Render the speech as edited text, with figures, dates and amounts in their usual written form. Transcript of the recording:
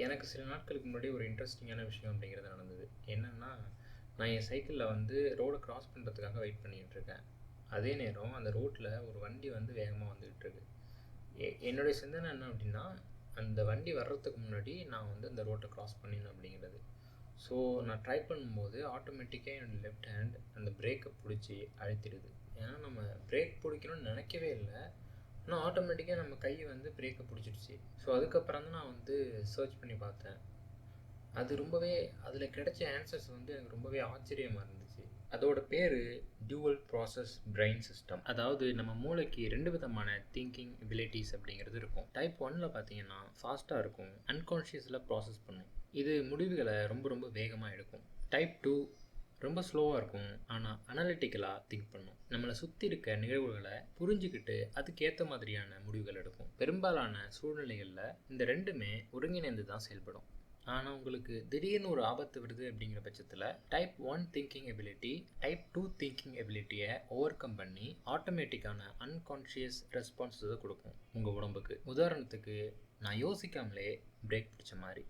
எனக்கு சில நாட்களுக்கு முன்னாடி ஒரு இன்ட்ரெஸ்டிங்கான விஷயம் அப்படிங்கிறது நடந்தது. என்னன்னா, நான் என் சைக்கிள்ல வந்து ரோட கிராஸ் பண்ணுறதுக்காக வெயிட் பண்ணிட்டு இருக்கேன். அதே நேரம் அந்த ரோட்ல ஒரு வண்டி வந்து வேகமா வந்துகிட்டு இருக்கு. என்னுடைய சிந்தனை என்ன அப்படின்னா, அந்த வண்டி வர்றதுக்கு முன்னாடி நான் வந்து அந்த ரோட்டை கிராஸ் பண்ணிடணும் அப்படிங்கிறது. ஸோ நான் ட்ரை பண்ணும்போது ஆட்டோமேட்டிக்காக என்னோடய லெஃப்ட் ஹேண்ட் அந்த பிரேக்கை பிடிச்சி அழுத்திடுது. ஏன்னா நம்ம பிரேக் பிடிக்கணும்னு நினைக்கவே இல்லை, ஆனால் ஆட்டோமேட்டிக்காக நம்ம கை வந்து பிரேக்கை பிடிச்சிடுச்சு. ஸோ அதுக்கப்புறம் தான் நான் வந்து சர்ச் பண்ணி பார்த்தேன். அது ரொம்பவே அதில் கிடைச்ச ஆன்சர்ஸ் வந்து எனக்கு ரொம்பவே ஆச்சரியமாக இருந்துச்சு. அதோட பேர் டியூவல் ப்ராசஸ் பிரெயின் சிஸ்டம். அதாவது நம்ம மூளைக்கு 2 விதமான திங்கிங் எபிலிட்டிஸ் அப்படிங்கிறது இருக்கும். டைப் 1ல் பார்த்தீங்கன்னா ஃபாஸ்ட்டாக இருக்கும், அன்கான்ஷியஸில் ப்ராசஸ் பண்ணும். இது முடிவுகளை ரொம்ப ரொம்ப வேகமாக எடுக்கும். டைப் 2 ரொம்ப ஸ்லோவாக இருக்கும், ஆனால் அனலிட்டிக்கலாக திங்க் பண்ணும். நம்மளை சுற்றி இருக்க நிகழ்வுகளை புரிஞ்சுக்கிட்டு அதுக்கேற்ற மாதிரியான முடிவுகள் எடுக்கும். பெரும்பாலான சூழ்நிலைகளில் இந்த ரெண்டுமே ஒருங்கிணைந்து தான் செயல்படும். ஆனால் உங்களுக்கு திடீர்னு ஒரு ஆபத்து வருது அப்படிங்கிற பட்சத்தில் type 1 thinking ability type 2 thinking எபிலிட்டியை ஓவர் கம் பண்ணி ஆட்டோமேட்டிக்கான அன்கான்ஷியஸ் ரெஸ்பான்ஸை கொடுக்கும் உங்கள் உடம்புக்கு. உதாரணத்துக்கு, நான் யோசிக்காமலே பிரேக் பிடிச்ச மாதிரி.